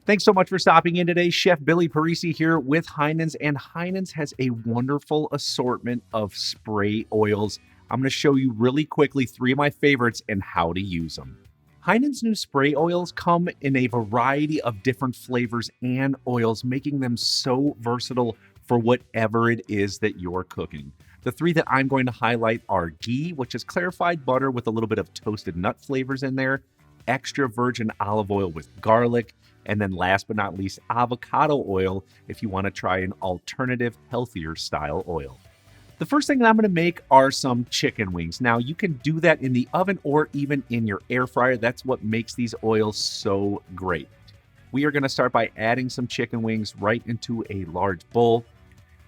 Thanks so much for stopping in today. Chef Billy Parisi here with Heinen's, and Heinen's has a wonderful assortment of spray oils. I'm going to show you really quickly three of my favorites and how to use them. Heinen's new spray oils come in a variety of different flavors and oils, making them so versatile for whatever it is that you're cooking. The three that I'm going to highlight are ghee, which is clarified butter with a little bit of toasted nut flavors in there, extra virgin olive oil with garlic, and then last but not least, avocado oil if you want to try an alternative, healthier style oil. The first thing that I'm going to make are some chicken wings. Now, you can do that in the oven or even in your air fryer. That's what makes these oils so great. We are going to start by adding some chicken wings right into a large bowl.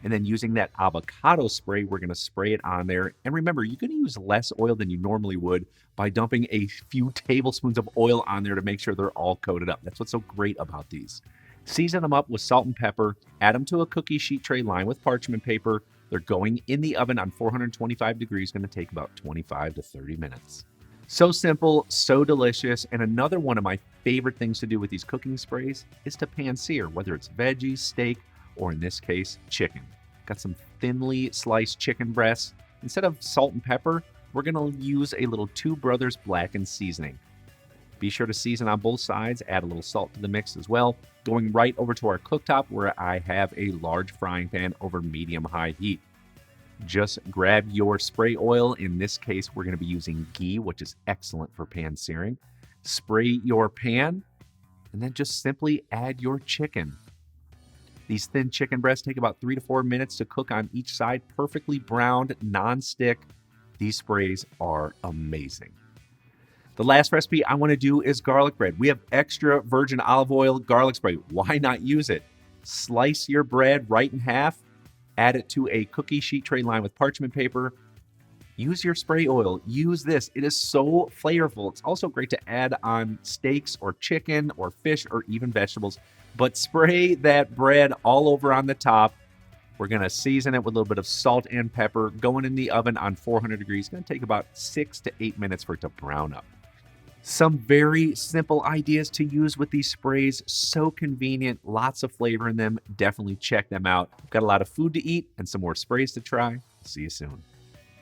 And then using that avocado spray, we're going to spray it on there. And remember, you're going to use less oil than you normally would by dumping a few tablespoons of oil on there to make sure they're all coated up. That's what's so great about these. Season them up with salt and pepper. Add them to a cookie sheet tray lined with parchment paper. They're going in the oven on 425 degrees, going to take about 25 to 30 minutes. So simple, so delicious. And another one of my favorite things to do with these cooking sprays is to pan-sear, whether it's veggies, steak, or in this case, chicken. Got some thinly sliced chicken breasts. Instead of salt and pepper, we're going to use a little Two Brothers blackened seasoning. Be sure to season on both sides, add a little salt to the mix as well. Going right over to our cooktop where I have a large frying pan over medium-high heat. Just grab your spray oil. In this case, we're going to be using ghee, which is excellent for pan searing. Spray your pan, and then just simply add your chicken. These thin chicken breasts take about 3 to 4 minutes to cook on each side, perfectly browned, non-stick. These sprays are amazing. The last recipe I want to do is garlic bread. We have extra virgin olive oil garlic spray. Why not use it? Slice your bread right in half, add it to a cookie sheet tray lined with parchment paper. Use your spray oil. Use this. It is so flavorful. It's also great to add on steaks or chicken or fish or even vegetables. But spray that bread all over on the top. We're going to season it with a little bit of salt and pepper. Going in the oven on 400 degrees. It's going to take about 6 to 8 minutes for it to brown up. Some very simple ideas to use with these sprays. So convenient. Lots of flavor in them. Definitely check them out. I've got a lot of food to eat and some more sprays to try. See you soon.